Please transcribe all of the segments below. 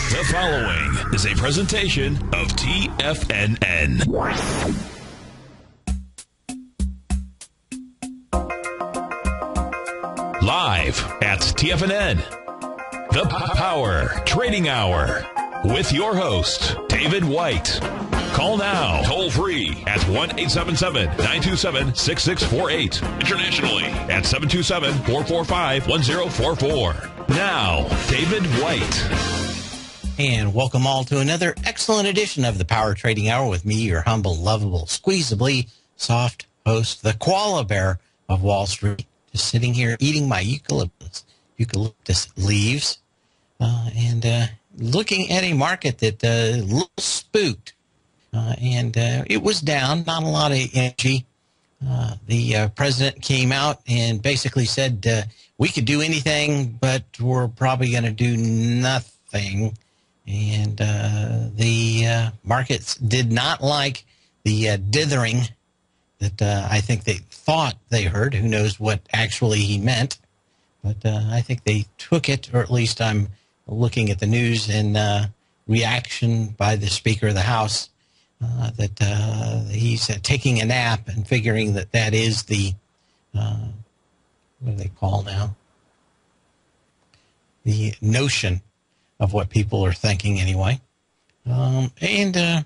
The following is a presentation of TFNN. Live at TFNN, the Power Trading Hour, with your host, David White. Call now, toll free at 1-877-927-6648. Internationally at 727-445-1044. Now, David White. And welcome all to another excellent edition of the Power Trading Hour with me, your humble, lovable, squeezably soft host, the koala bear of Wall Street, just sitting here eating my eucalyptus leaves and looking at a market that a little spooked. And it was down, not a lot of energy. The president came out and basically said we could do anything, but we're probably going to do nothing. And the markets did not like the dithering that I think they thought they heard. Who knows what actually he meant. But I think they took it, or at least I'm looking at the news and reaction by the Speaker of the House that he's taking a nap and figuring that that is the, what do they call now? The notion of what people are thinking anyway. And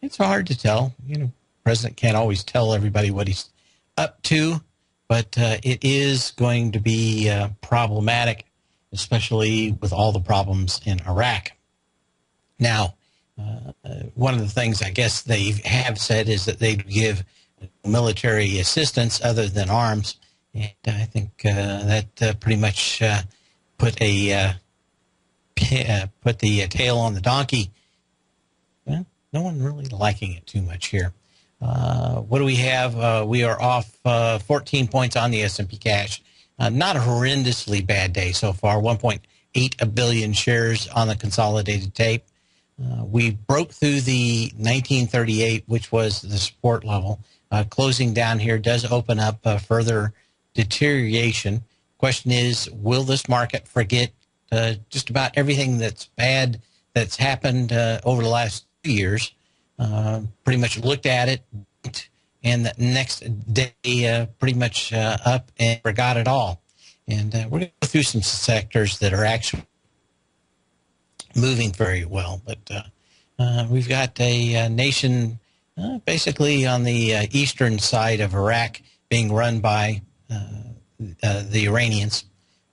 it's hard to tell. You know, President can't always tell everybody what he's up to, but it is going to be problematic, especially with all the problems in Iraq. Now, one of the things I guess they have said is that they give military assistance other than arms, and I think that pretty much put the tail on the donkey. Well, no one really liking it too much here. What do we have? We are off 14 points on the S&P cash. Not a horrendously bad day so far. 1.8 billion shares on the consolidated tape. We broke through the 1938, which was the support level. Closing down here does open up further deterioration. Question is, will this market forget just about everything that's bad that's happened over the last 2 years? Pretty much looked at it, and the next day pretty much up and forgot it all. And we're going to go through some sectors that are actually moving very well, but we've got a nation basically on the eastern side of Iraq being run by the Iranians.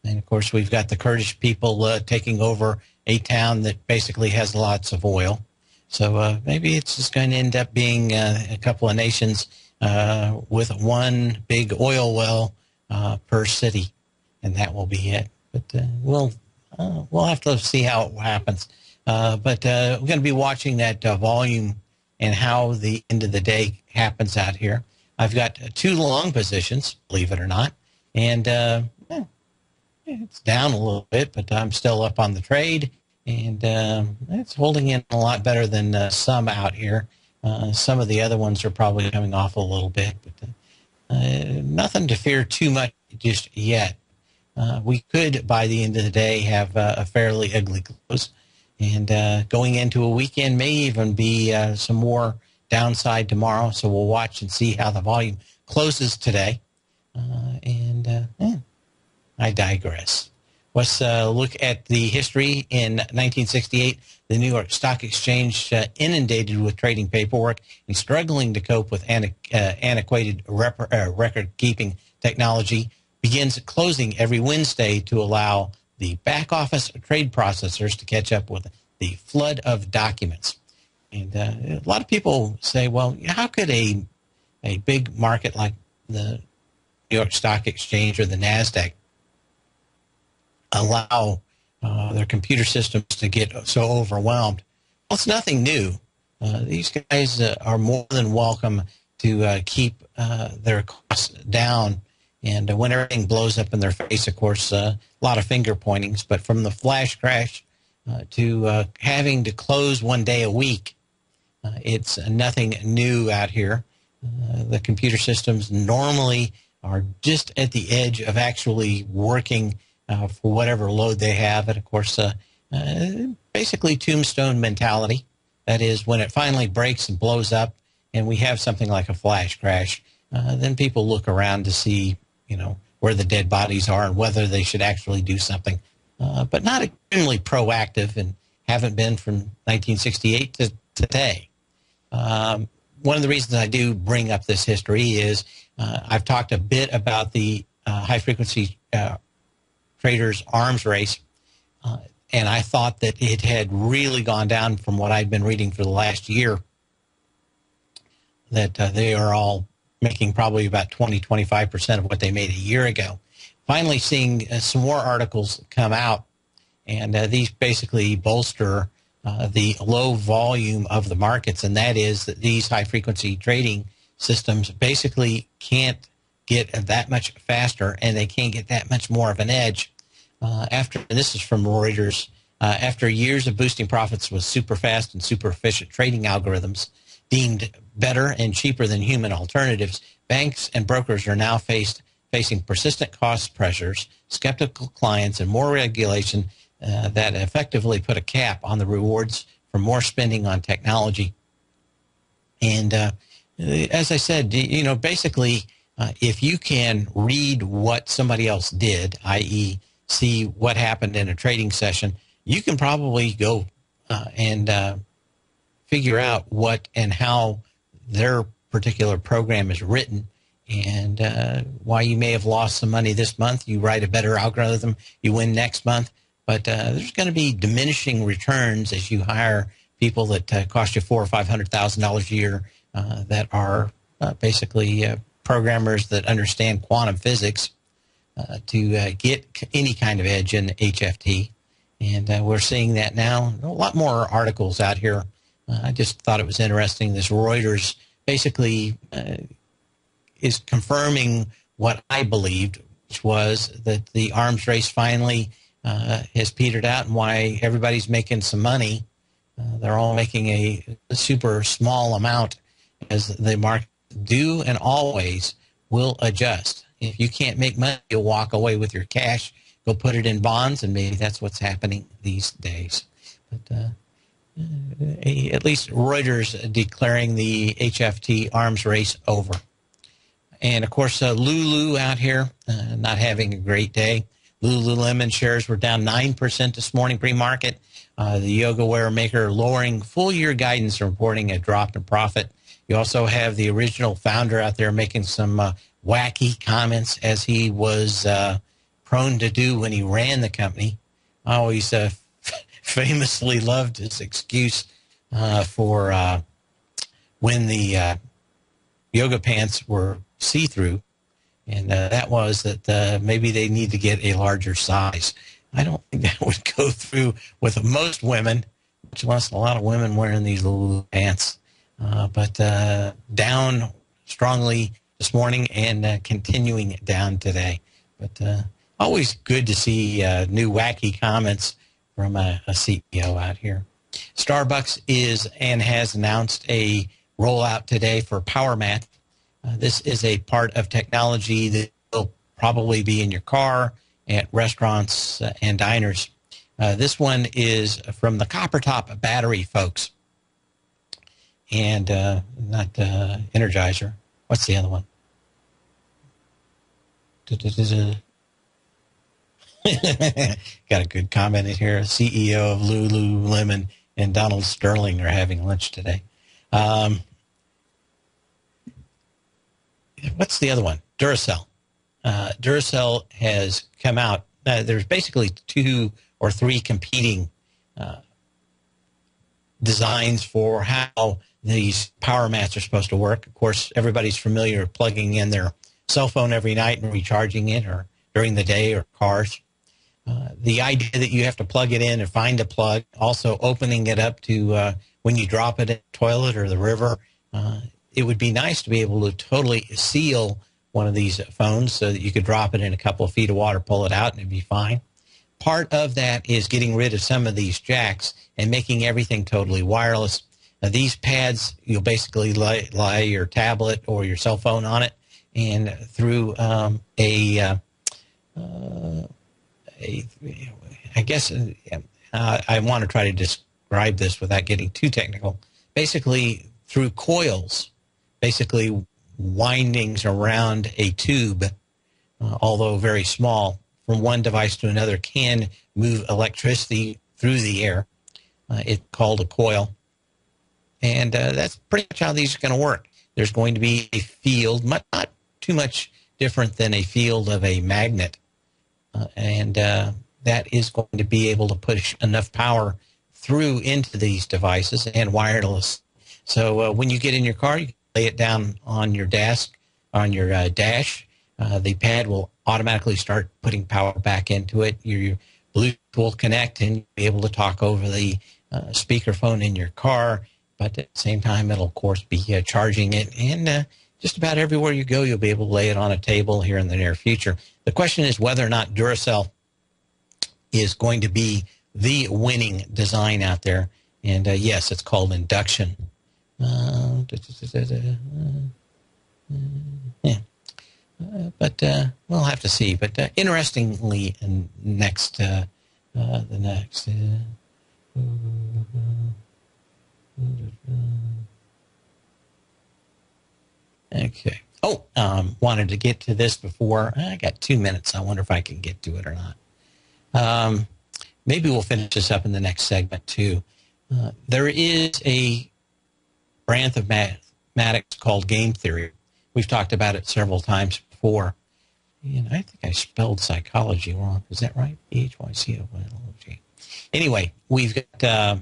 And, of course, we've got the Kurdish people taking over a town that basically has lots of oil. So maybe it's just going to end up being a couple of nations with one big oil well per city, and that will be it. But we'll have to see how it happens. But we're going to be watching that volume and how the end of the day happens out here. I've got two long positions, believe it or not, and it's down a little bit, but I'm still up on the trade, and it's holding in a lot better than some out here. Some of the other ones are probably coming off a little bit, but nothing to fear too much just yet. We could, by the end of the day, have a fairly ugly close. And going into a weekend may even be some more downside tomorrow. So we'll watch and see how the volume closes today. I digress. Let's look at the history. In 1968, the New York Stock Exchange, inundated with trading paperwork and struggling to cope with antiquated record-keeping technology, begins closing every Wednesday to allow the back office trade processors to catch up with the flood of documents. And a lot of people say, well, how could a big market like the New York Stock Exchange or the NASDAQ allow their computer systems to get so overwhelmed? Well, it's nothing new. These guys are more than welcome to keep their costs down. And when everything blows up in their face, of course, a lot of finger pointings. But from the flash crash to having to close one day a week, it's nothing new out here. The computer systems normally are just at the edge of actually working for whatever load they have. And, of course, basically tombstone mentality. That is, when it finally breaks and blows up and we have something like a flash crash, then people look around to see, where the dead bodies are and whether they should actually do something, but not extremely proactive and haven't been from 1968 to today. One of the reasons I do bring up this history is I've talked a bit about the high-frequency traders arms race, and I thought that it had really gone down from what I'd been reading for the last year, that they are all making probably about 20-25% of what they made a year ago. Finally seeing some more articles come out, and these basically bolster the low volume of the markets, and that is that these high-frequency trading systems basically can't get that much faster, and they can't get that much more of an edge. And this is from Reuters, after years of boosting profits with super fast and super efficient trading algorithms deemed better and cheaper than human alternatives, banks and brokers are now facing persistent cost pressures, skeptical clients, and more regulation that effectively put a cap on the rewards for more spending on technology. And as I said, basically, if you can read what somebody else did, i.e., see what happened in a trading session, you can probably go and figure out what and how their particular program is written, and why you may have lost some money this month. You write a better algorithm, you win next month, but there's going to be diminishing returns as you hire people that cost you $400,000 or $500,000 a year that are basically programmers that understand quantum physics to get any kind of edge in HFT. And we're seeing that now. A lot more articles out here. I just thought it was interesting. This Reuters basically is confirming what I believed, which was that the arms race finally has petered out, and why everybody's making some money. They're all making a super small amount, as the market do and always will adjust. If you can't make money, you'll walk away with your cash, go put it in bonds, and maybe that's what's happening these days. But at least Reuters declaring the HFT arms race over. And, of course, Lulu out here not having a great day. Lululemon shares were down 9% this morning pre-market. The yoga wear maker lowering full-year guidance and reporting a drop in profit. You also have the original founder out there making some wacky comments, as he was prone to do when he ran the company. I always famously loved his excuse for when the yoga pants were see-through, and that was that maybe they need to get a larger size. I don't think that would go through with most women, much less a lot of women wearing these little pants. But down strongly this morning and continuing down today. But always good to see new wacky comments from a CEO out here. Starbucks is and has announced a rollout today for PowerMat. This is a part of technology that will probably be in your car, at restaurants and diners. This one is from the Copper Top battery folks, and not Energizer. What's the other one? Got a good comment in here. CEO of Lululemon and Donald Sterling are having lunch today. What's the other one? Duracell. Duracell has come out. There's basically 2 or 3 competing designs for how these power mats are supposed to work. Of course, everybody's familiar with plugging in their cell phone every night and recharging it, or during the day, or cars. The idea that you have to plug it in and find a plug, also opening it up to when you drop it in the toilet or the river. It would be nice to be able to totally seal one of these phones so that you could drop it in a couple of feet of water, pull it out, and it'd be fine. Part of that is getting rid of some of these jacks and making everything totally wireless. Now, these pads, you'll basically lay your tablet or your cell phone on it, and through I guess I want to try to describe this without getting too technical. Basically, through coils, basically windings around a tube, although very small, from one device to another can move electricity through the air. It's called a coil. And that's pretty much how these are going to work. There's going to be a field, not too much different than a field of a magnet. And that is going to be able to push enough power through into these devices and wireless. So when you get in your car, you can lay it down on your desk, on your dash. The pad will automatically start putting power back into it. Your Bluetooth will connect and you'll be able to talk over the speakerphone in your car. But at the same time, it'll, of course, be charging it. And just about everywhere you go, you'll be able to lay it on a table here in the near future. The question is whether or not Duracell is going to be the winning design out there. And yes, it's called induction. Yeah. But we'll have to see. But interestingly, the next. Okay. Oh, wanted to get to this before. I got 2 minutes. I wonder if I can get to it or not. Maybe we'll finish this up in the next segment, too. There is a branch of mathematics called game theory. We've talked about it several times before. And I think I spelled psychology wrong. Is that right? P-H-Y-C-O-L-O-G. Anyway, we've got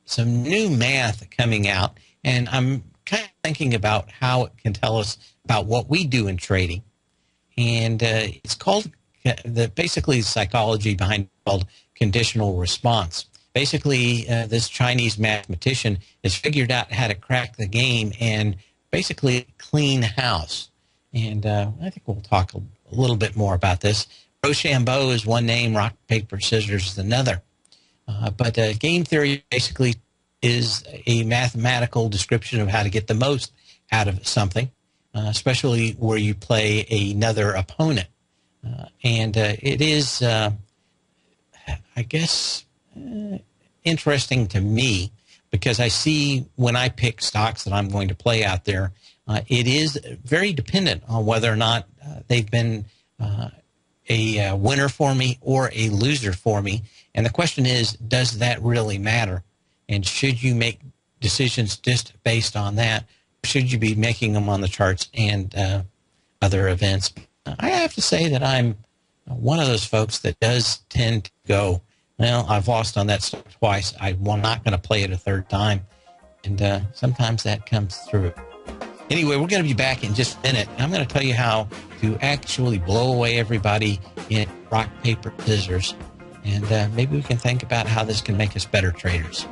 some new math coming out, and I'm kind of thinking about how it can tell us about what we do in trading. And it's called, basically, psychology behind it called conditional response. Basically, this Chinese mathematician has figured out how to crack the game and basically clean house. And I think we'll talk a little bit more about this. Rochambeau is one name, rock, paper, scissors is another. But game theory basically is a mathematical description of how to get the most out of something, especially where you play another opponent. And it is, I guess, interesting to me because I see when I pick stocks that I'm going to play out there, it is very dependent on whether or not they've been a winner for me or a loser for me. And the question is, does that really matter? And should you make decisions just based on that? Or should you be making them on the charts and other events? I have to say that I'm one of those folks that does tend to go, well, I've lost on that stock twice. I'm not going to play it a third time. And sometimes that comes through. Anyway, we're going to be back in just a minute. I'm going to tell you how to actually blow away everybody in rock, paper, scissors. And maybe we can think about how this can make us better traders.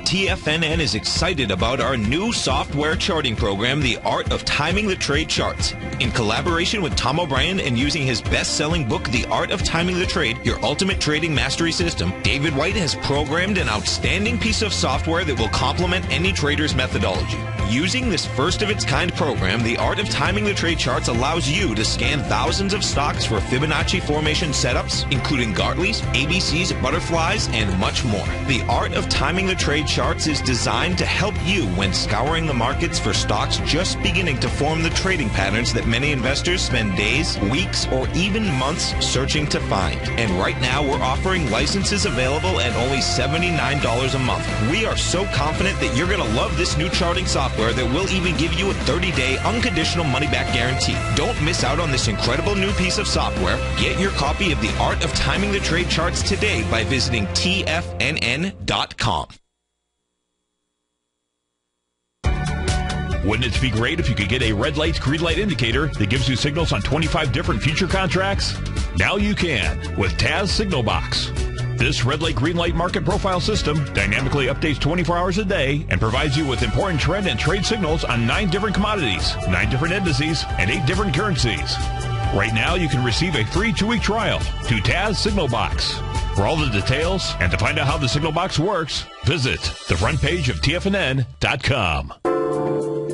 TFNN is excited about our new software charting program, The Art of Timing the Trade Charts. In collaboration with Tom O'Brien and using his best-selling book, The Art of Timing the Trade, Your Ultimate Trading Mastery System, David White has programmed an outstanding piece of software that will complement any trader's methodology. Using this first-of-its-kind program, The Art of Timing the Trade Charts allows you to scan thousands of stocks for Fibonacci formation setups, including Gartley's, ABC's, butterflies, and much more. The Art of Timing the Trade Charts is designed to help you when scouring the markets for stocks just beginning to form the trading patterns that many investors spend days, weeks, or even months searching to find. And right now, we're offering licenses available at only $79 a month. We are so confident that you're going to love this new charting software that will even give you a 30-day unconditional money-back guarantee. Don't miss out on this incredible new piece of software. Get your copy of The Art of Timing the Trade Charts today by visiting TFNN.com. Wouldn't it be great if you could get a red light, green light indicator that gives you signals on 25 different future contracts? Now you can with Taz Signal Box. This red light, green light market profile system dynamically updates 24 hours a day and provides you with important trend and trade signals on 9 different commodities, 9 different indices, and 8 different currencies. Right now, you can receive a free 2-week trial to Taz Signal Box. For all the details and to find out how the signal box works, visit the front page of TFNN.com.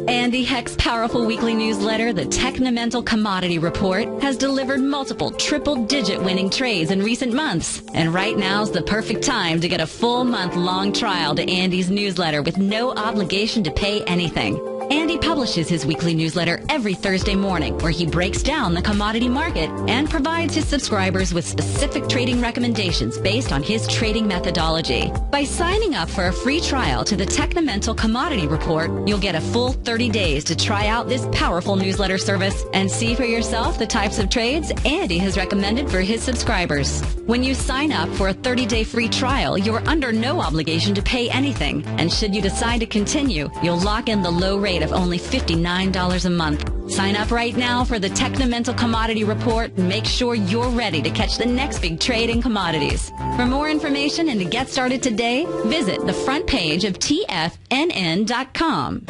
Andy Heck's powerful weekly newsletter, the Technomental Commodity Report, has delivered multiple triple-digit winning trades in recent months. And right now's the perfect time to get a full month-long trial to Andy's newsletter with no obligation to pay anything. Andy publishes his weekly newsletter every Thursday morning, where he breaks down the commodity market and provides his subscribers with specific trading recommendations based on his trading methodology. By signing up for a free trial to the Technomental Commodity Report, you'll get a full 30 days to try out this powerful newsletter service and see for yourself the types of trades Andy has recommended for his subscribers. When you sign up for a 30-day free trial, you're under no obligation to pay anything. And should you decide to continue, you'll lock in the low rate of only $59 a month. Sign up right now for the Technomental Commodity Report and make sure you're ready to catch the next big trade in commodities. For more information and to get started today, visit the front page of TFNN.com.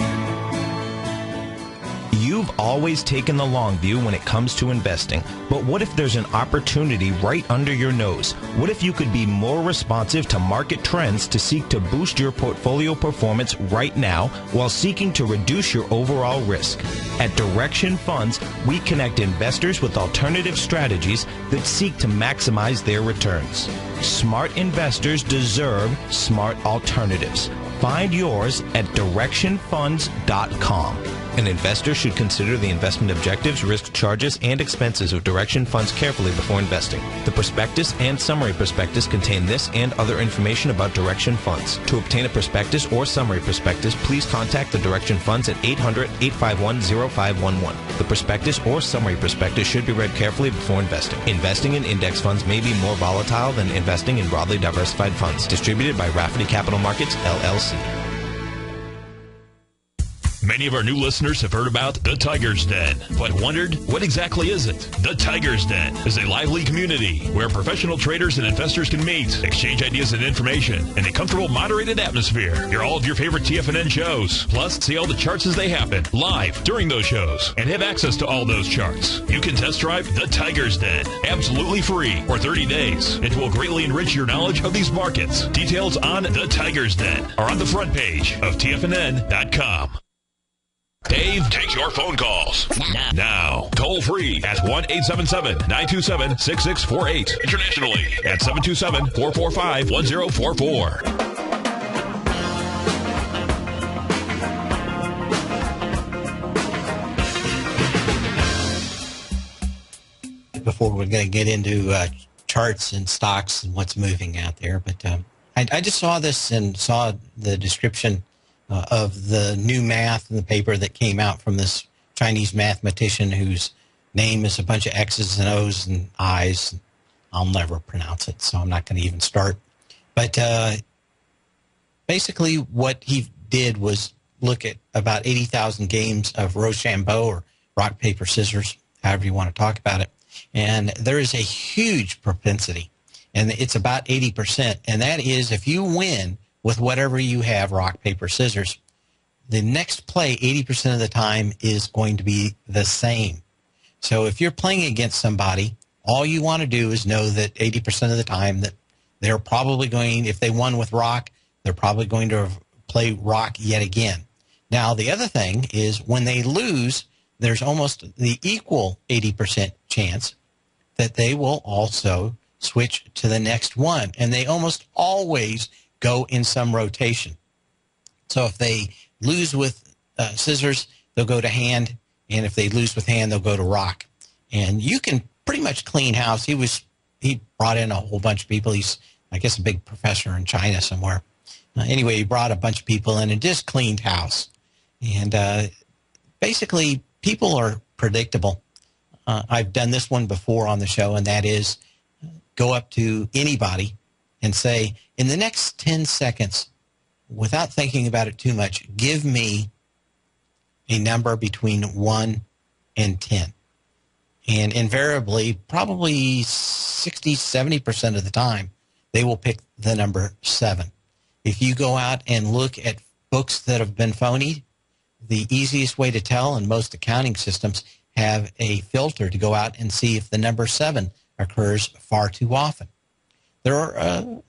You've always taken the long view when it comes to investing, but what if there's an opportunity right under your nose? What if you could be more responsive to market trends to seek to boost your portfolio performance right now while seeking to reduce your overall risk? At Direction Funds, we connect investors with alternative strategies that seek to maximize their returns. Smart investors deserve smart alternatives. Find yours at directionfunds.com. An investor should consider the investment objectives, risk charges, and expenses of Direction Funds carefully before investing. The prospectus and summary prospectus contain this and other information about Direction Funds. To obtain a prospectus or summary prospectus, please contact the Direction Funds at 800-851-0511. The prospectus or summary prospectus should be read carefully before investing. Investing in index funds may be more volatile than investing in broadly diversified funds. Distributed by Rafferty Capital Markets, LLC. Many of our new listeners have heard about the Tiger's Den, but wondered, what exactly is it? The Tiger's Den is a lively community where professional traders and investors can meet, exchange ideas and information in a comfortable, moderated atmosphere. Hear all of your favorite TFNN shows, plus see all the charts as they happen live during those shows, and have access to all those charts. You can test drive the Tiger's Den absolutely free for 30 days. It will greatly enrich your knowledge of these markets. Details on the Tiger's Den are on the front page of TFNN.com. Dave takes your phone calls now. Toll free at 1-877-927-6648. Internationally at 727-445-1044. Before we're going to get into charts and stocks and what's moving out there, but I just saw this and saw the description of the new math in the paper that came out from this Chinese mathematician whose name is a bunch of X's and O's and I's. I'll never pronounce it, so I'm not going to even start. But basically what he did was look at about 80,000 games of Rochambeau or rock, paper, scissors, however you want to talk about it. And there is a huge propensity, and it's about 80%, and that is if you win with whatever you have, rock, paper, scissors, the next play 80% of the time is going to be the same. So if you're playing against somebody, all you want to do is know that 80% of the time that they're probably going, if they won with rock, they're probably going to play rock yet again. Now, the other thing is when they lose, there's almost the equal 80% chance that they will also switch to the next one. And they almost always go in some rotation. So if they lose with scissors, they'll go to hand, and if they lose with hand, they'll go to rock. And you can pretty much clean house. He brought in a whole bunch of people. He's, I guess, a big professor in China somewhere. Anyway, he brought a bunch of people in and just cleaned house. And basically, people are predictable. I've done this one before on the show, and that is go up to anybody and say, in the next 10 seconds, without thinking about it too much, give me a number between 1 and 10. And invariably, probably 60, 70% of the time, they will pick the number 7. If you go out and look at books that have been phonied, the easiest way to tell, and most accounting systems have a filter to go out and see if the number 7 occurs far too often. there are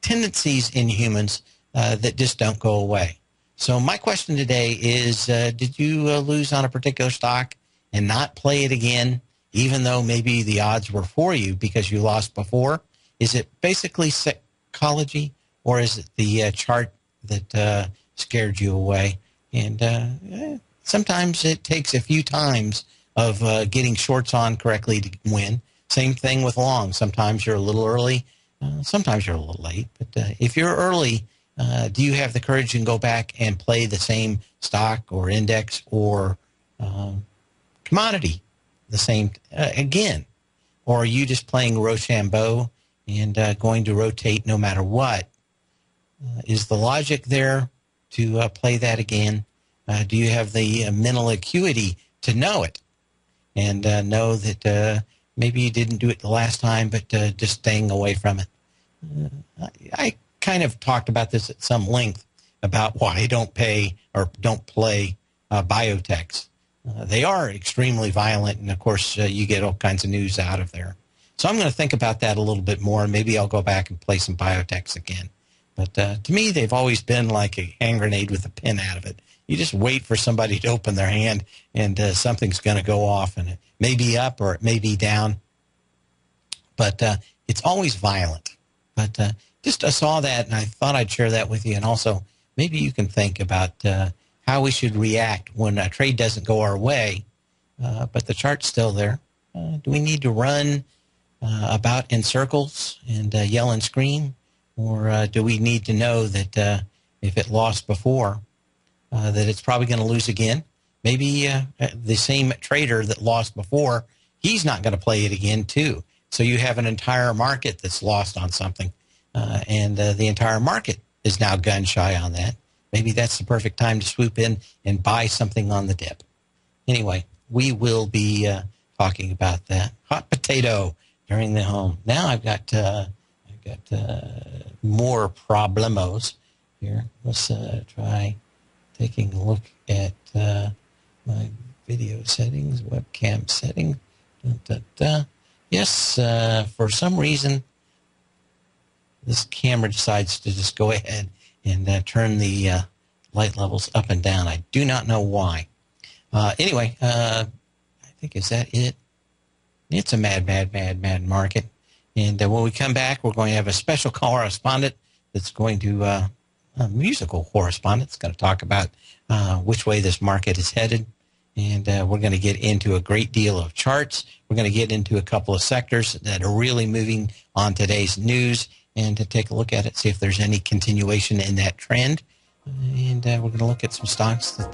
tendencies in humans that just don't go away. So my question today is, did you lose on a particular stock and not play it again, even though maybe the odds were for you because you lost before? Is it basically psychology, or is it the chart that scared you away? And sometimes it takes a few times of getting shorts on correctly to win. Same thing with long. Sometimes you're a little early. Sometimes you're a little late. But if you're early, do you have the courage to go back and play the same stock or index or commodity the same again? Or are you just playing Rochambeau and going to rotate no matter what? Is the logic there to play that again? Do you have the mental acuity to know it and know that maybe you didn't do it the last time, but just staying away from it? I kind of talked about this at some length about why I don't play biotechs. They are extremely violent, and of course, you get all kinds of news out of there. So I'm going to think about that a little bit more. Maybe I'll go back and play some biotechs again. But to me, they've always been like a hand grenade with a pin out of it. You just wait for somebody to open their hand, and something's going to go off, and it may be up or it may be down. But it's always violent. But just I saw that, and I thought I'd share that with you. And also, maybe you can think about how we should react when a trade doesn't go our way, but the chart's still there. Do we need to run about in circles and yell and scream? Or do we need to know that if it lost before, that it's probably going to lose again? Maybe the same trader that lost before, he's not going to play it again too. So you have an entire market that's lost on something, and the entire market is now gun shy on that. Maybe that's the perfect time to swoop in and buy something on the dip. Anyway, we will be talking about that. Hot potato during the home. Now I've got more problemos here. Let's try taking a look at my video settings, webcam settings. Yes, for some reason, this camera decides to just go ahead and turn the light levels up and down. I do not know why. Anyway, I think, is that it? It's a mad market. And when we come back, we're going to have a special correspondent that's going to, a musical correspondent that's going to talk about which way this market is headed. And we're going to get into a great deal of charts. We're going to get into a couple of sectors that are really moving on today's news and to take a look at it, see if there's any continuation in that trend. And we're going to look at some stocks that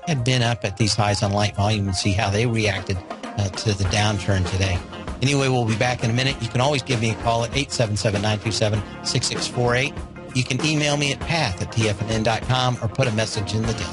had been up at these highs on light volume and see how they reacted to the downturn today. Anyway, we'll be back in a minute. You can always give me a call at 877-927-6648. You can email me at path@tfnn.com or put a message in the deal.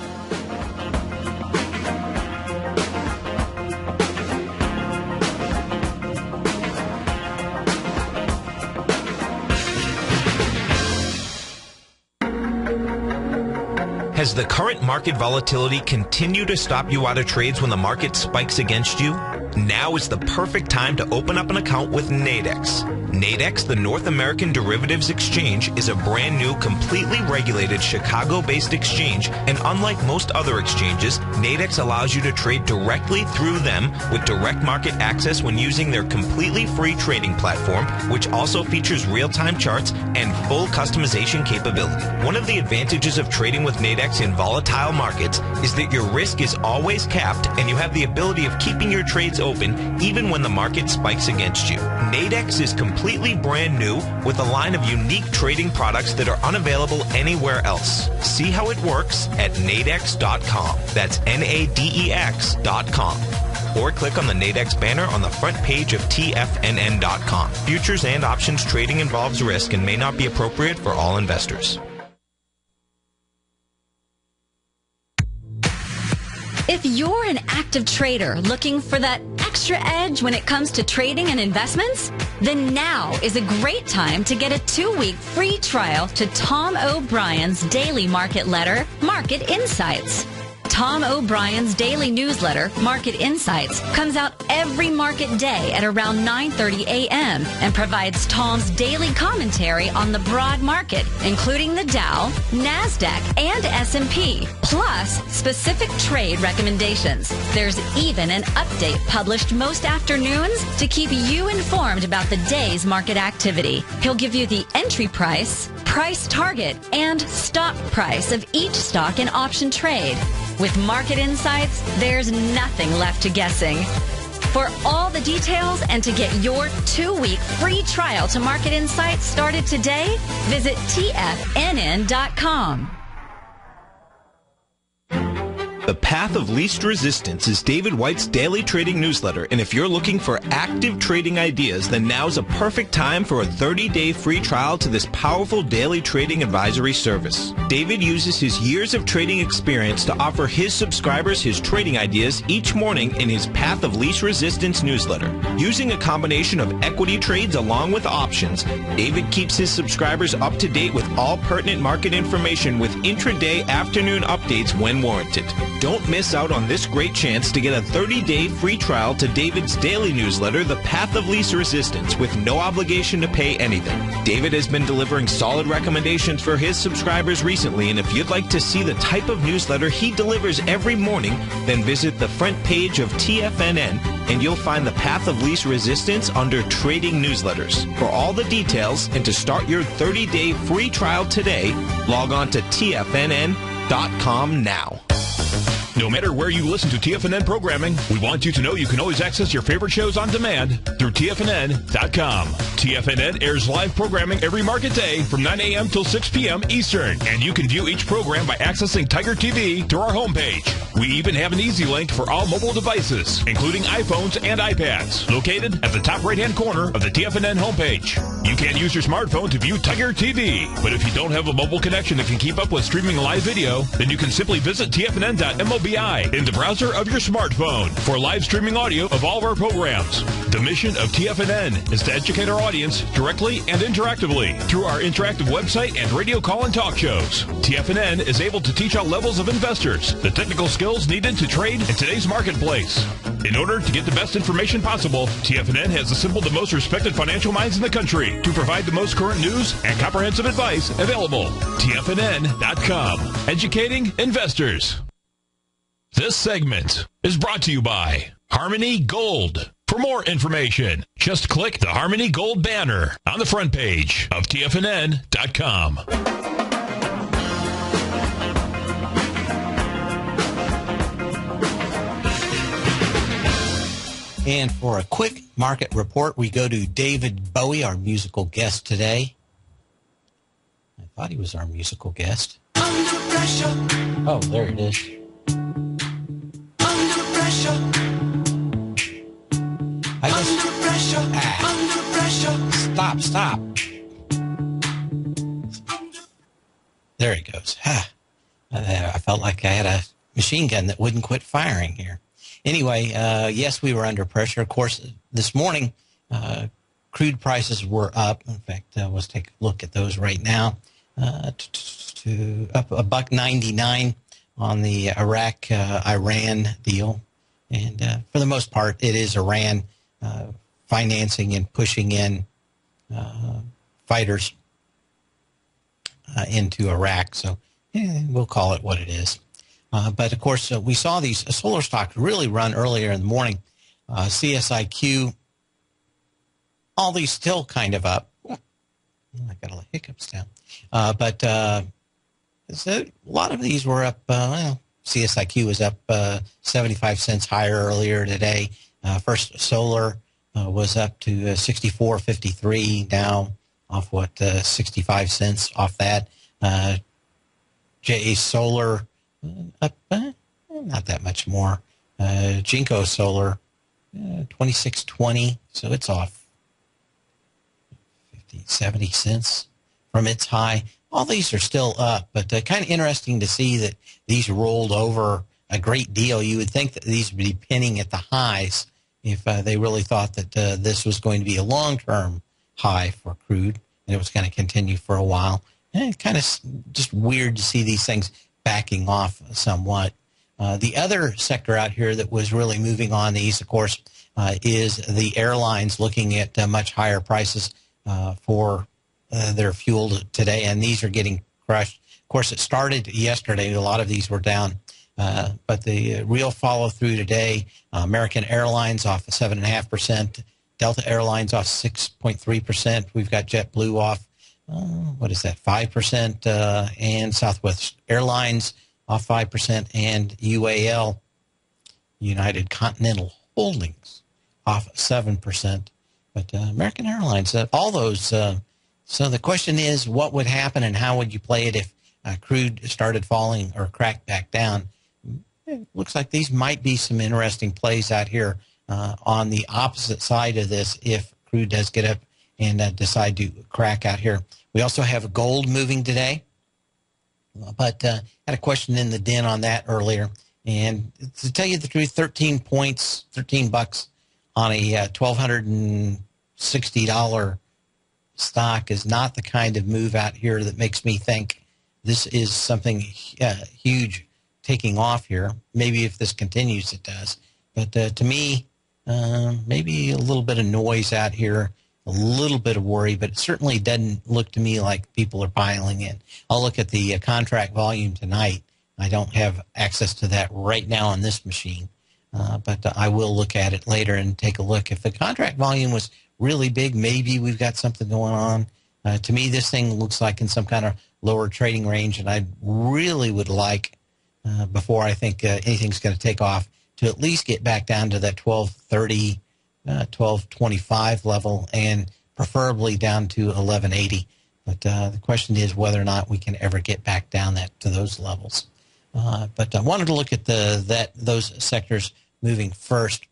Has the current market volatility continued to stop you out of trades when the market spikes against you? Now is the perfect time to open up an account with Nadex. Nadex, the North American Derivatives Exchange, is a brand new, completely regulated Chicago-based exchange, and unlike most other exchanges, Nadex allows you to trade directly through them with direct market access when using their completely free trading platform, which also features real-time charts and full customization capability. One of the advantages of trading with Nadex in volatile markets is that your risk is always capped and you have the ability of keeping your trades open even when the market spikes against you. Nadex is completely brand new with a line of unique trading products that are unavailable anywhere else. See how it works at nadex.com. That's NADEX.com. Or click on the Nadex banner on the front page of TFNN.com. Futures and options trading involves risk and may not be appropriate for all investors. If you're an active trader looking for that extra edge when it comes to trading and investments, then now is a great time to get a 2-week free trial to Tom O'Brien's daily market letter, Market Insights. Tom O'Brien's daily newsletter, Market Insights, comes out every market day at around 9:30 a.m. and provides Tom's daily commentary on the broad market, including the Dow, NASDAQ, and S&P, plus specific trade recommendations. There's even an update published most afternoons to keep you informed about the day's market activity. He'll give you the entry price, price target, and stop price of each stock and option trade. With Market Insights, there's nothing left to guessing. For all the details and to get your 2-week free trial to Market Insights started today, visit TFNN.com. The Path of Least Resistance is David White's daily trading newsletter, and if you're looking for active trading ideas, then now's a perfect time for a 30-day free trial to this powerful daily trading advisory service. David uses his years of trading experience to offer his subscribers his trading ideas each morning in his Path of Least Resistance newsletter. Using a combination of equity trades along with options, David keeps his subscribers up to date with all pertinent market information with intraday afternoon updates when warranted. Don't miss out on this great chance to get a 30-day free trial to David's daily newsletter, The Path of Least Resistance, with no obligation to pay anything. David has been delivering solid recommendations for his subscribers recently, and if you'd like to see the type of newsletter he delivers every morning, then visit the front page of TFNN, and you'll find The Path of Least Resistance under Trading Newsletters. For all the details and to start your 30-day free trial today, log on to TFNN.com now. No matter where you listen to TFNN programming, we want you to know you can always access your favorite shows on demand through TFNN.com. TFNN airs live programming every market day from 9 a.m. till 6 p.m. Eastern, and you can view each program by accessing Tiger TV through our homepage. We even have an easy link for all mobile devices, including iPhones and iPads, located at the top right-hand corner of the TFNN homepage. You can use your smartphone to view Tiger TV, but if you don't have a mobile connection that can keep up with streaming live video, then you can simply visit TFNN.mobi in the browser of your smartphone for live streaming audio of all of our programs. The mission of TFNN is to educate our audience directly and interactively through our interactive website and radio call and talk shows. TFNN is able to teach all levels of investors the technical skills needed to trade in today's marketplace. In order to get the best information possible, TFNN has assembled the most respected financial minds in the country to provide the most current news and comprehensive advice available. TFNN.com, educating investors. This segment is brought to you by Harmony Gold. For more information, just click the Harmony Gold banner on the front page of TFNN.com. And for a quick market report, we go to David Bowie, our musical guest today. I thought he was our musical guest. Under pressure. Oh, there it is. Under pressure. I guess. Under pressure. Under pressure. Stop. There he goes. I felt like I had a machine gun that wouldn't quit firing here. Anyway, yes, we were under pressure. Of course, this morning, crude prices were up. In fact, let's take a look at those right now. To up $1.99 on the Iraq-Iran deal. And for the most part, it is Iran financing and pushing in fighters into Iraq. So we'll call it what it is. But, of course, we saw these solar stocks really run earlier in the morning. CSIQ, all these still kind of up. I got a little hiccups down. But so a lot of these were up. CSIQ was up 75 cents higher earlier today. First Solar was up to 64.53 now, off 65 cents off that. JA Solar up not that much more. Jinko Solar 26.20, so it's off 70 cents from its high. All these are still up, but kind of interesting to see that these rolled over a great deal. You would think that these would be pinning at the highs if they really thought that this was going to be a long-term high for crude, and it was going to continue for a while. And kind of just weird to see these things backing off somewhat. The other sector out here that was really moving on the east, of course, is the airlines looking at much higher prices for their fuel today, and these are getting crushed. Of course, it started yesterday. A lot of these were down. But the real follow-through today, American Airlines off 7.5%, Delta Airlines off 6.3%. We've got JetBlue off, 5%, and Southwest Airlines off 5%, and UAL, United Continental Holdings, off 7%. But American Airlines, all those. So the question is, what would happen and how would you play it if crude started falling or cracked back down? It looks like these might be some interesting plays out here on the opposite side of this if crude does get up and decide to crack out here. We also have gold moving today, but had a question in the den on that earlier. And to tell you the truth, 13 points, $13 on a $1,260 stock is not the kind of move out here that makes me think this is something huge taking off here. Maybe if this continues, it does. But to me, maybe a little bit of noise out here, a little bit of worry, but it certainly doesn't look to me like people are piling in. I'll look at the contract volume tonight. I don't have access to that right now on this machine, but I will look at it later and take a look. If the contract volume was really big, maybe we've got something going on. To me, this thing looks like in some kind of lower trading range, and I really would like, before I think anything's going to take off, to at least get back down to that 1230, 1225 level, and preferably down to 1180. But the question is whether or not we can ever get back down to those levels. But I wanted to look at those sectors moving first,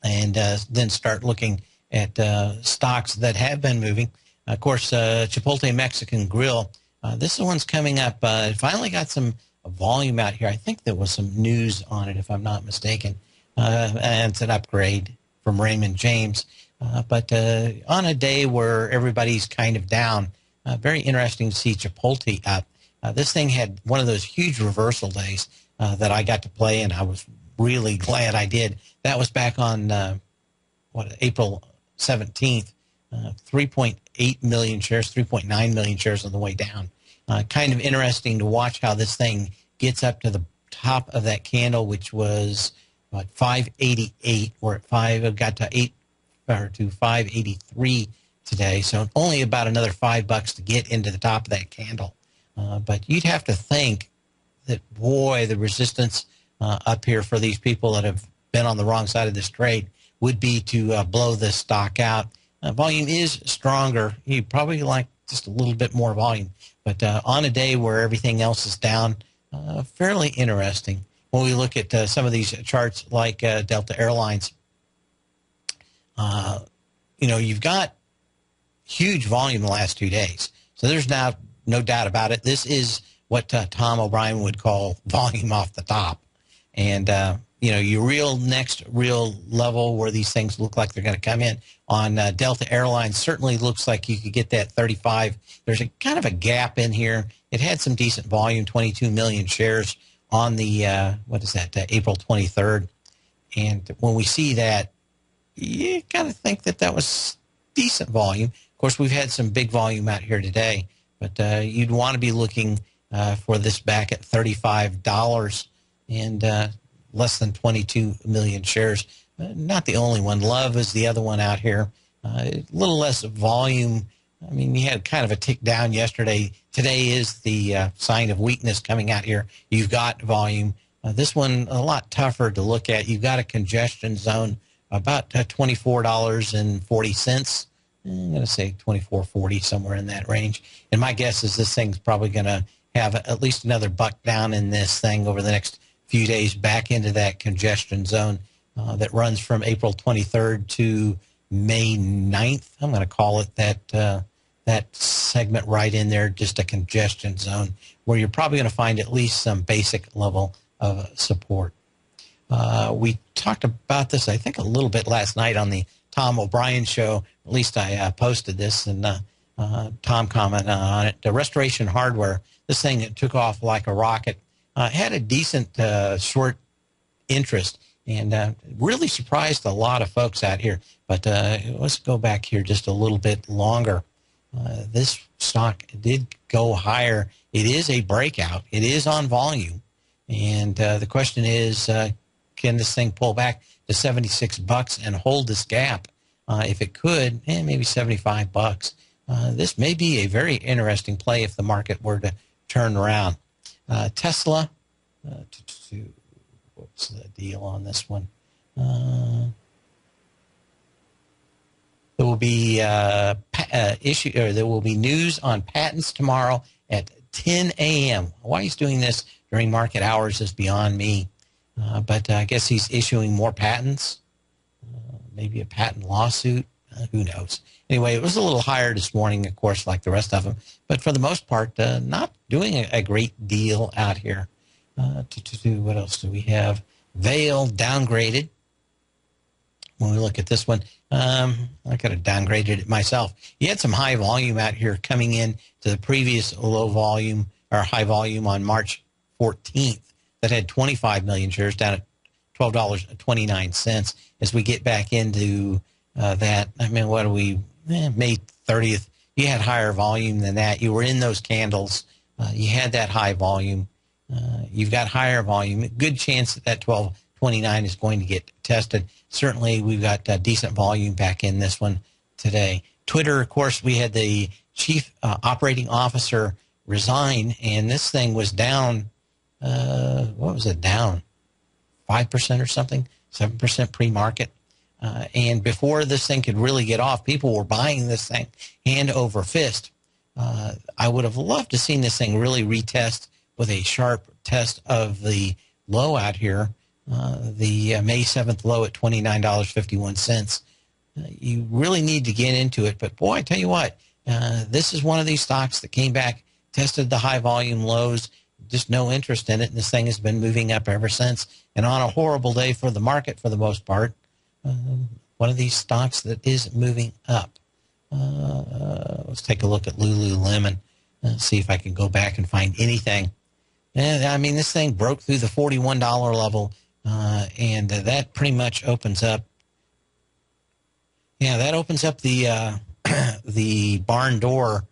and then start looking at stocks that have been moving. Of course, Chipotle Mexican Grill, this one's coming up. It finally got some volume out here. I think there was some news on it, if I'm not mistaken. And it's an upgrade from Raymond James. But on a day where everybody's kind of down, very interesting to see Chipotle up. This thing had one of those huge reversal days that I got to play, and I was really glad I did. That was back on, April 17th. 3.8 million shares, 3.9 million shares on the way down. Kind of interesting to watch how this thing gets up to the top of that candle, which was 588. We're at got to 583 today. So only about another $5 to get into the top of that candle. But you'd have to think that, boy, the resistance up here for these people that have been on the wrong side of this trade would be to blow this stock out. Volume is stronger. You probably like just a little bit more volume. But on a day where everything else is down, fairly interesting. When we look at some of these charts like Delta Airlines, you've got huge volume the last 2 days. So there's now no doubt about it. This is what Tom O'Brien would call volume off the top. And, your next real level where these things look like they're going to come in on Delta Airlines certainly looks like you could get that 35. There's a kind of a gap in here. It had some decent volume, 22 million shares on the, April 23rd. And when we see that, you kind of think that was decent volume. Of course, we've had some big volume out here today, but you'd want to be looking for this back at $35 and less than 22 million shares. Not the only one. Love is the other one out here. A little less volume. I mean, you had kind of a tick down yesterday. Today is the sign of weakness coming out here. You've got volume. This one, a lot tougher to look at. You've got a congestion zone about $24.40. I'm going to say $24.40, somewhere in that range. And my guess is this thing's probably going to have at least another buck down in this thing over the next few days back into that congestion zone that runs from April 23rd to May 9th. I'm going to call it that segment right in there, just a congestion zone where you're probably going to find at least some basic level of support. We talked about this, I think, a little bit last night on the Tom O'Brien show. At least I posted this, and Tom commented on it. The Restoration Hardware, this thing took off like a rocket. had a decent short interest, and really surprised a lot of folks out here. But let's go back here just a little bit longer. This stock did go higher. It is a breakout. It is on volume. And the question is, can this thing pull back to $76 and hold this gap? If it could, maybe $75. This may be a very interesting play if the market were to turn around. Tesla, what's the deal on this one? There will be there will be news on patents tomorrow at 10 a.m. Why he's doing this during market hours is beyond me. But I guess he's issuing more patents, maybe a patent lawsuit. Who knows? Anyway, it was a little higher this morning, of course, like the rest of them. But for the most part, not doing a great deal out here. What else do we have? Vail downgraded. When we look at this one, I could have downgraded it myself. You had some high volume out here coming in to the previous low volume or high volume on March 14th that had 25 million shares down at $12.29. As we get back into that, I mean, what are we, May 30th, you had higher volume than that. You were in those candles. You had that high volume. You've got higher volume. Good chance that that 12.29 is going to get tested. Certainly, we've got decent volume back in this one today. Twitter, of course, we had the chief operating officer resign, and this thing was down, what was it, down 5% or something, 7% pre-market. And before this thing could really get off, people were buying this thing hand over fist. I would have loved to have seen this thing really retest with a sharp test of the low out here, the May 7th low at $29.51. You really need to get into it. But, boy, I tell you what, this is one of these stocks that came back, tested the high volume lows, just no interest in it, and this thing has been moving up ever since. And on a horrible day for the market for the most part, one of these stocks that is moving up. Let's take a look at Lululemon and see if I can go back and find anything. And, I mean, this thing broke through the $41 level, and that pretty much opens up. Yeah, that opens up the the barn door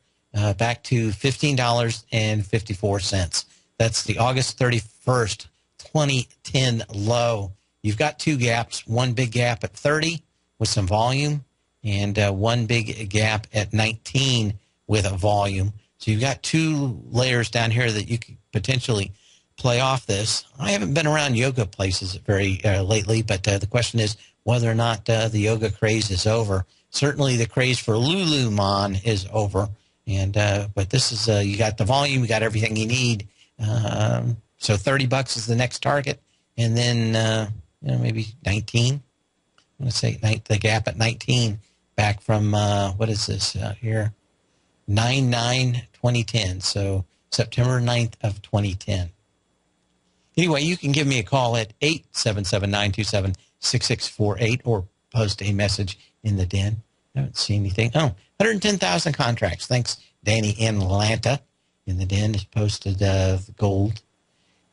back to $15.54. That's the August 31st, 2010 low. You've got two gaps, one big gap at 30 with some volume, and one big gap at 19 with a volume. So you've got two layers down here that you could potentially play off this. I haven't been around yoga places very lately, but the question is whether or not the yoga craze is over. Certainly the craze for Lululemon is over, and but this is you got the volume, you got everything you need. So $30 is the next target, and then maybe 19. I'm going to say the gap at 19 back from what is this here? 9/9/2010. So September 9th of 2010. Anyway, you can give me a call at 877-927-6648 or post a message in the den. I haven't seen anything. Oh, 110,000 contracts. Thanks, Danny in Atlanta. In the den has posted the gold.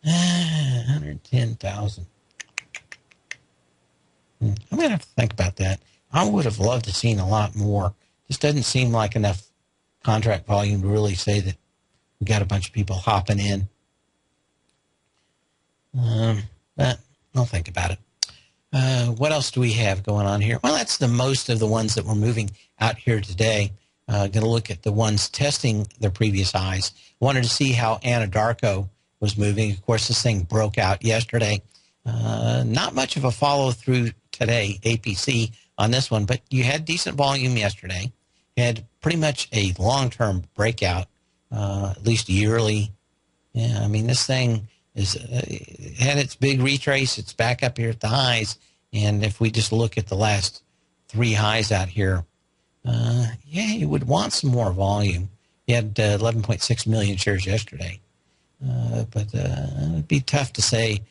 110,000. I'm going to have to think about that. I would have loved to have seen a lot more. Just doesn't seem like enough contract volume to really say that we got a bunch of people hopping in. But I'll think about it. What else do we have going on here? Well, that's the most of the ones that we're moving out here today. Going to look at the ones testing their previous highs. Wanted to see how Anadarko was moving. Of course, this thing broke out yesterday. Not much of a follow-through today, APC, on this one, but you had decent volume yesterday. You had pretty much a long-term breakout, at least yearly. Yeah, I mean, this thing is had its big retrace. It's back up here at the highs. And if we just look at the last three highs out here, yeah, you would want some more volume. You had 11.6 million shares yesterday. But it'd be tough to say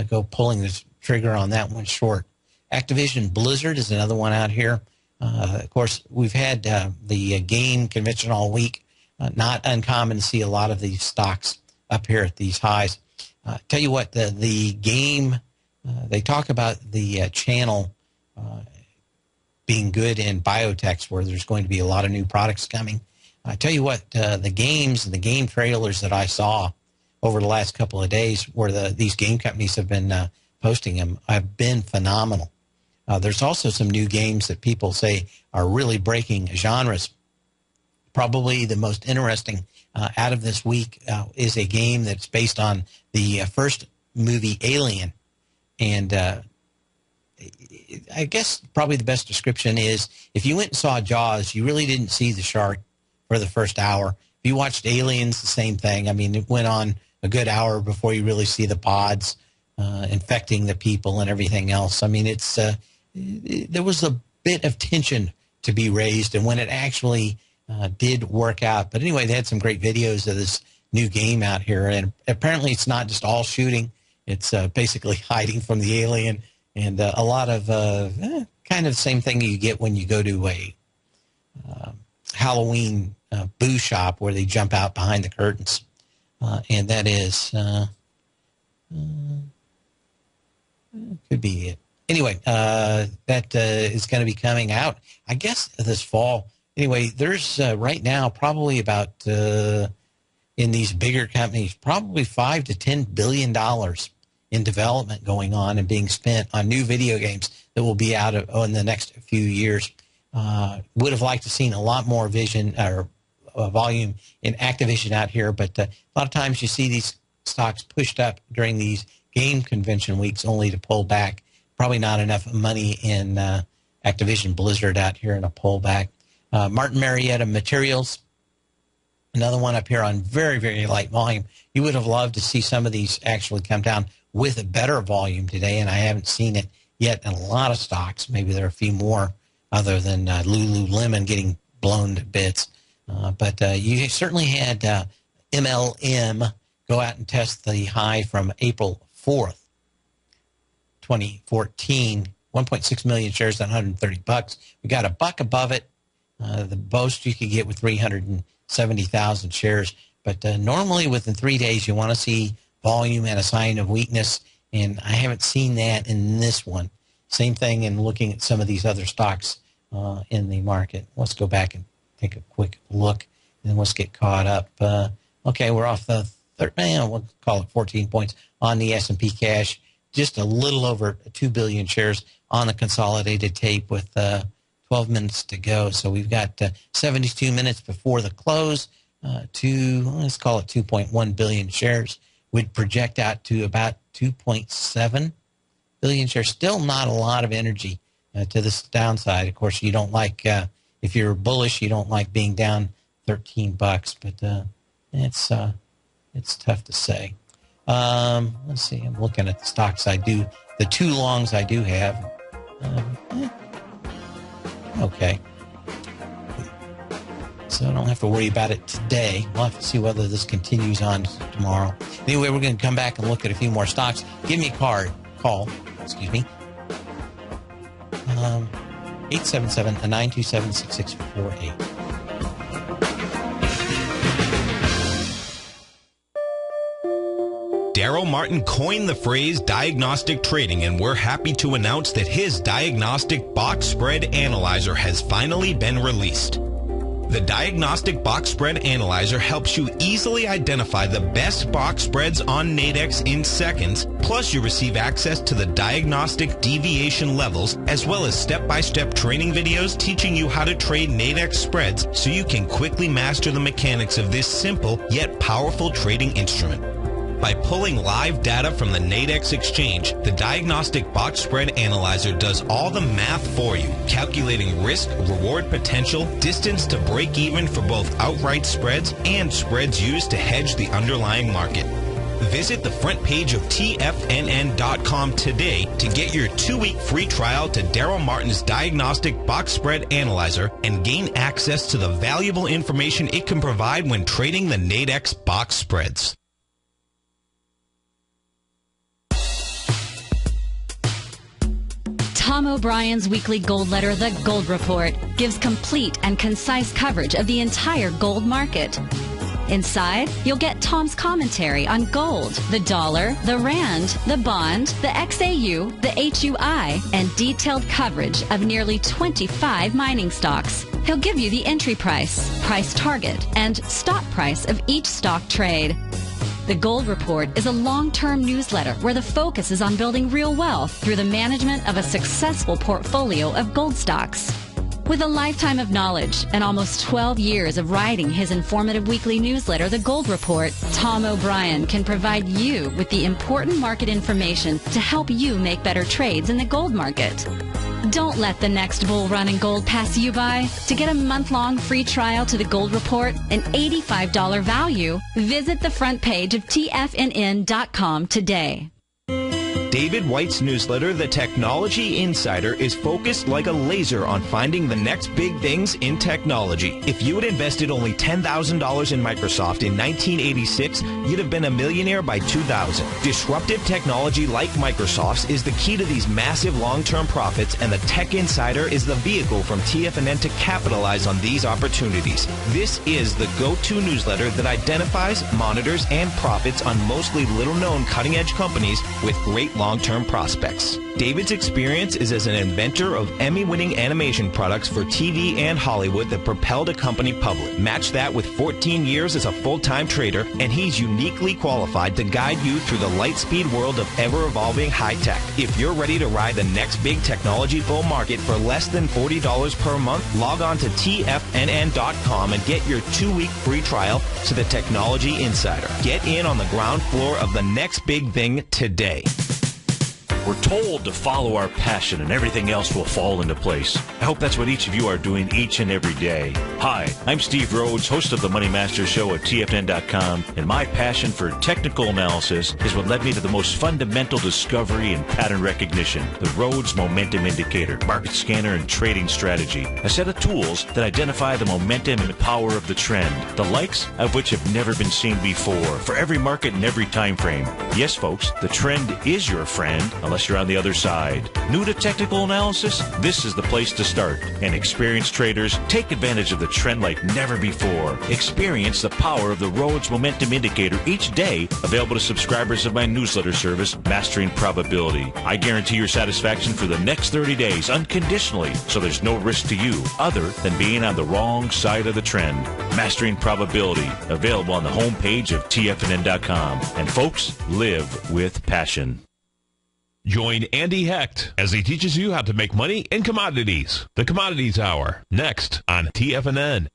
go pulling this trigger on that one short. Activision Blizzard is another one out here. Of course, we've had the game convention all week. Not uncommon to see a lot of these stocks up here at these highs. Tell you what, the game, they talk about the channel being good in biotechs, where there's going to be a lot of new products coming. I tell you what, the games and the game trailers that I saw over the last couple of days, where these game companies have been posting them, have been phenomenal. There's also some new games that people say are really breaking genres. Probably the most interesting out of this week is a game that's based on the first movie, Alien. And I guess probably the best description is, if you went and saw Jaws, you really didn't see the shark for the first hour. If you watched Aliens, the same thing. I mean, it went on a good hour before you really see the pods infecting the people and everything else. I mean, it's there was a bit of tension to be raised, and when it actually did work out. But anyway, they had some great videos of this new game out here, and apparently it's not just all shooting. It's basically hiding from the alien, and a lot of kind of the same thing you get when you go to a Halloween boo shop, where they jump out behind the curtains. And that is, could be it. Anyway, that is going to be coming out, I guess, this fall. Anyway, there's right now probably about, in these bigger companies, probably $5 to $10 billion in development going on and being spent on new video games that will be out in the next few years. Would have liked to seen a lot more vision or volume in Activision out here, but a lot of times you see these stocks pushed up during these game convention weeks only to pull back. Probably not enough money in Activision Blizzard out here in a pullback. Martin Marietta Materials, another one up here on very, very light volume. You would have loved to see some of these actually come down with a better volume today, and I haven't seen it yet in a lot of stocks. Maybe there are a few more other than Lululemon getting blown to bits. But you certainly had MLM go out and test the high from April 4th, 2014, 1.6 million shares at $130. We got a buck above it. The most you could get with 370,000 shares. But normally within 3 days, you want to see volume and a sign of weakness, and I haven't seen that in this one. Same thing in looking at some of these other stocks in the market. Let's go back and take a quick look, and then let's get caught up. Okay, we're off the we'll call it 14 points on the S&P cash. Just a little over 2 billion shares on the consolidated tape with 12 minutes to go. So we've got 72 minutes before the close let's call it 2.1 billion shares. Would project out to about 2.7 billion shares. Still not a lot of energy to this downside. Of course, you don't like, if you're bullish, you don't like being down $13, but it's tough to say. Let's see, I'm looking at the stocks I do, the two longs I do have. Okay. So I don't have to worry about it today. We'll have to see whether this continues on tomorrow. Anyway, we're going to come back and look at a few more stocks. Give me a call, 877-927-6648. Daryl Martin coined the phrase diagnostic trading, and we're happy to announce that his diagnostic box spread analyzer has finally been released. The Diagnostic Box Spread Analyzer helps you easily identify the best box spreads on Nadex in seconds, plus you receive access to the diagnostic deviation levels, as well as step-by-step training videos teaching you how to trade Nadex spreads so you can quickly master the mechanics of this simple yet powerful trading instrument. By pulling live data from the Nadex exchange, the Diagnostic Box Spread Analyzer does all the math for you, calculating risk, reward potential, distance to break even for both outright spreads and spreads used to hedge the underlying market. Visit the front page of TFNN.com today to get your 2-week free trial to Daryl Martin's Diagnostic Box Spread Analyzer and gain access to the valuable information it can provide when trading the Nadex box spreads. Tom O'Brien's weekly gold letter, The Gold Report, gives complete and concise coverage of the entire gold market. Inside, you'll get Tom's commentary on gold, the dollar, the rand, the bond, the XAU, the HUI, and detailed coverage of nearly 25 mining stocks. He'll give you the entry price, price target, and stop price of each stock trade. The Gold Report is a long-term newsletter where the focus is on building real wealth through the management of a successful portfolio of gold stocks. With a lifetime of knowledge and almost 12 years of writing his informative weekly newsletter, The Gold Report, Tom O'Brien can provide you with the important market information to help you make better trades in the gold market. Don't let the next bull run in gold pass you by. To get a month-long free trial to The Gold Report, an $85 value, visit the front page of TFNN.com today. David White's newsletter, The Technology Insider, is focused like a laser on finding the next big things in technology. If you had invested only $10,000 in Microsoft in 1986, you'd have been a millionaire by 2000. Disruptive technology like Microsoft's is the key to these massive long-term profits, and the Tech Insider is the vehicle from TFNN to capitalize on these opportunities. This is the go-to newsletter that identifies, monitors, and profits on mostly little-known cutting-edge companies with great long-term prospects. David's experience is as an inventor of Emmy-winning animation products for TV and Hollywood that propelled a company public. Match that with 14 years as a full-time trader, and he's uniquely qualified to guide you through the light-speed world of ever-evolving high-tech. If you're ready to ride the next big technology bull market for less than $40 per month, log on to TFNN.com and get your 2-week free trial to the Technology Insider. Get in on the ground floor of the next big thing today. We're told to follow our passion and everything else will fall into place. I hope that's what each of you are doing each and every day. Hi, I'm Steve Rhodes, host of the Money Master Show at TFNN.com, and my passion for technical analysis is what led me to the most fundamental discovery in pattern recognition, the Rhodes Momentum Indicator, market scanner, and trading strategy, a set of tools that identify the momentum and power of the trend, the likes of which have never been seen before, for every market and every time frame. Yes, folks, the trend is your friend, unless you're on the other side. New to technical analysis? This is the place to start. And experienced traders take advantage of the trend like never before. Experience the power of the Rhodes Momentum Indicator each day, available to subscribers of my newsletter service, Mastering Probability. I guarantee your satisfaction for the next 30 days unconditionally, so there's no risk to you other than being on the wrong side of the trend. Mastering Probability, available on the homepage of TFNN.com. And folks, live with passion. Join Andy Hecht as he teaches you how to make money in commodities. The Commodities Hour, next on TFNN.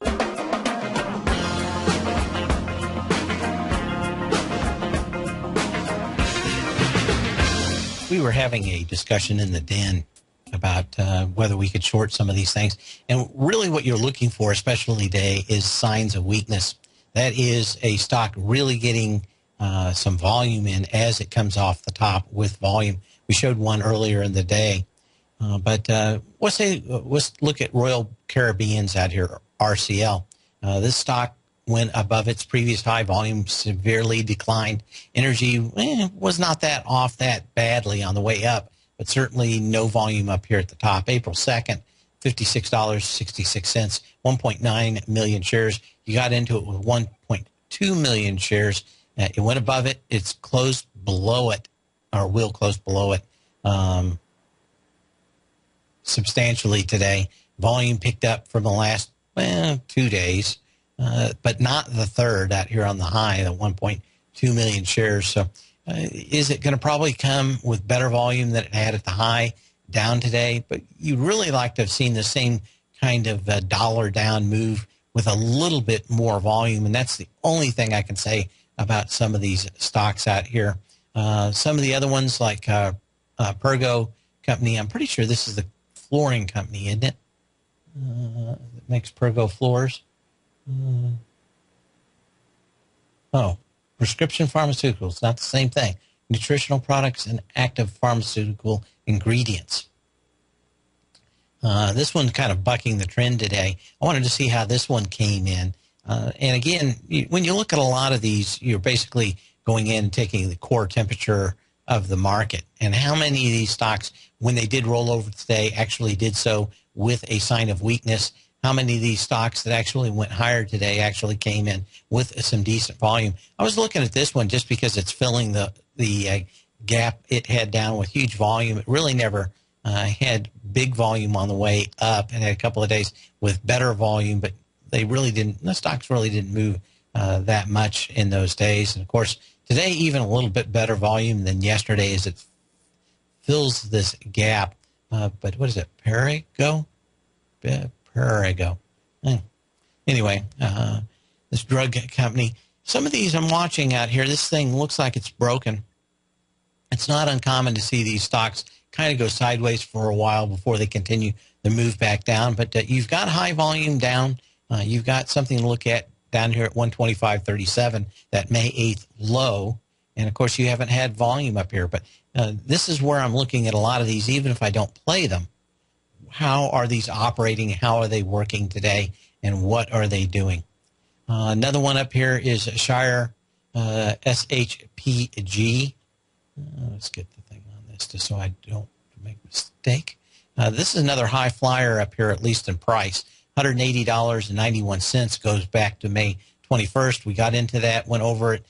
We were having a discussion in the den about whether we could short some of these things. And really what you're looking for, especially today, is signs of weakness. That is a stock really getting some volume in as it comes off the top with volume. We showed one earlier in the day. But let's look at Royal Caribbean's out here, RCL. This stock went above its previous high, volume severely declined. Energy was not that off that badly on the way up, but certainly no volume up here at the top. April 2nd, $56.66, 1.9 million shares. You got into it with 1.2 million shares. It went above it. It's closed below it, or will close below it substantially today. Volume picked up from the last 2 days, but not the third out here on the high, the 1.2 million shares. So is it going to probably come with better volume than it had at the high down today? But you'd really like to have seen the same kind of dollar down move with a little bit more volume, and that's the only thing I can say about some of these stocks out here. Some of the other ones like Pergo Company, I'm pretty sure this is the flooring company, isn't it? That makes Pergo floors. Prescription pharmaceuticals, not the same thing. Nutritional products and active pharmaceutical ingredients. This one's kind of bucking the trend today. I wanted to see how this one came in. And again, when you look at a lot of these, you're basically going in and taking the core temperature of the market. And how many of these stocks, when they did roll over today, actually did so with a sign of weakness? how many of these stocks that actually went higher today actually came in with some decent volume. I was looking at this one just because it's filling the gap it had down with huge volume. It really never had big volume on the way up, and had a couple of days with better volume, but the stocks really didn't move that much in those days. And of course, today, even a little bit better volume than yesterday as it fills this gap. But what is it? Perrigo? Anyway, this drug company. Some of these I'm watching out here. This thing looks like it's broken. It's not uncommon to see these stocks kind of go sideways for a while before they continue the move back down. But you've got high volume down. You've got something to look at down here at 125.37, that May 8th low. And, of course, you haven't had volume up here. But this is where I'm looking at a lot of these, even if I don't play them. How are these operating? How are they working today? And what are they doing? Another one up here is Shire SHPG. Let's get the thing on this just so I don't make a mistake. This is another high flyer up here, at least in price. $180.91 goes back to May 21st. We got into that, went over it.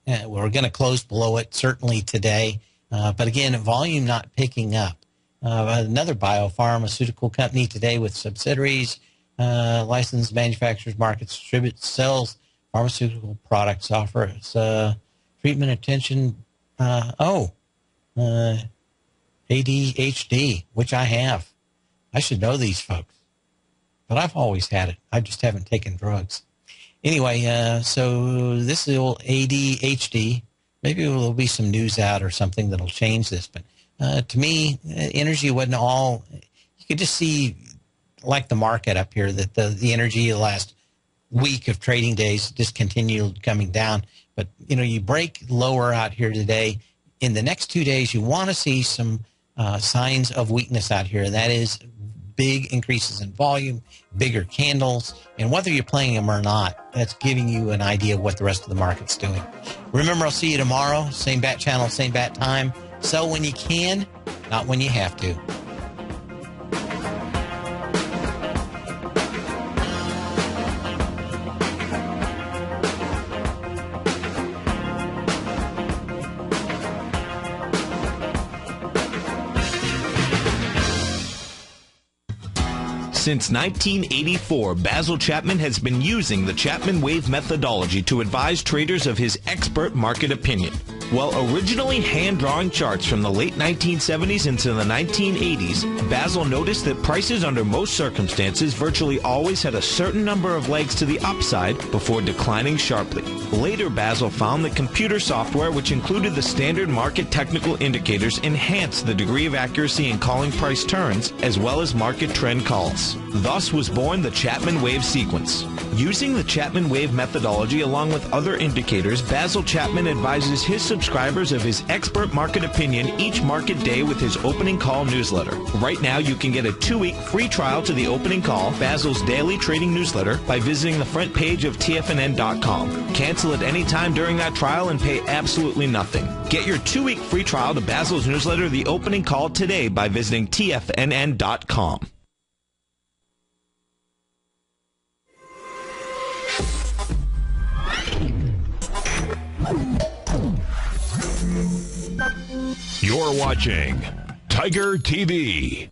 We're going to close below it, certainly today. But again, volume not picking up. Another biopharmaceutical company today with subsidiaries, licensed manufacturers, markets, distributes, sells pharmaceutical products, offers treatment attention. ADHD, which I have. I should know these folks. But I've always had it. I just haven't taken drugs. Anyway, so this is old ADHD. Maybe there will be some news out or something that'll change this. But to me, energy wasn't all. You could just see, like the market up here, that the energy the last week of trading days just continued coming down. But, you break lower out here today. In the next 2 days, you want to see some signs of weakness out here. And that is big increases in volume, bigger candles, and whether you're playing them or not, that's giving you an idea of what the rest of the market's doing. Remember, I'll see you tomorrow, same bat channel, same bat time. Sell when you can, not when you have to. Since 1984, Basil Chapman has been using the Chapman Wave methodology to advise traders of his expert market opinion. While originally hand-drawing charts from the late 1970s into the 1980s, Basil noticed that prices under most circumstances virtually always had a certain number of legs to the upside before declining sharply. Later, Basil found that computer software, which included the standard market technical indicators, enhanced the degree of accuracy in calling price turns, as well as market trend calls. Thus was born the Chapman Wave sequence. Using the Chapman Wave methodology along with other indicators, Basil Chapman advises his subscribers of his expert market opinion each market day with his opening call newsletter. Right now, you can get a 2-week free trial to the opening call, Basil's daily trading newsletter, by visiting the front page of TFNN.com. Cancel at any time during that trial and pay absolutely nothing. Get your 2-week free trial to Basil's newsletter, The Opening Call, today by visiting TFNN.com. You're watching Tiger TV.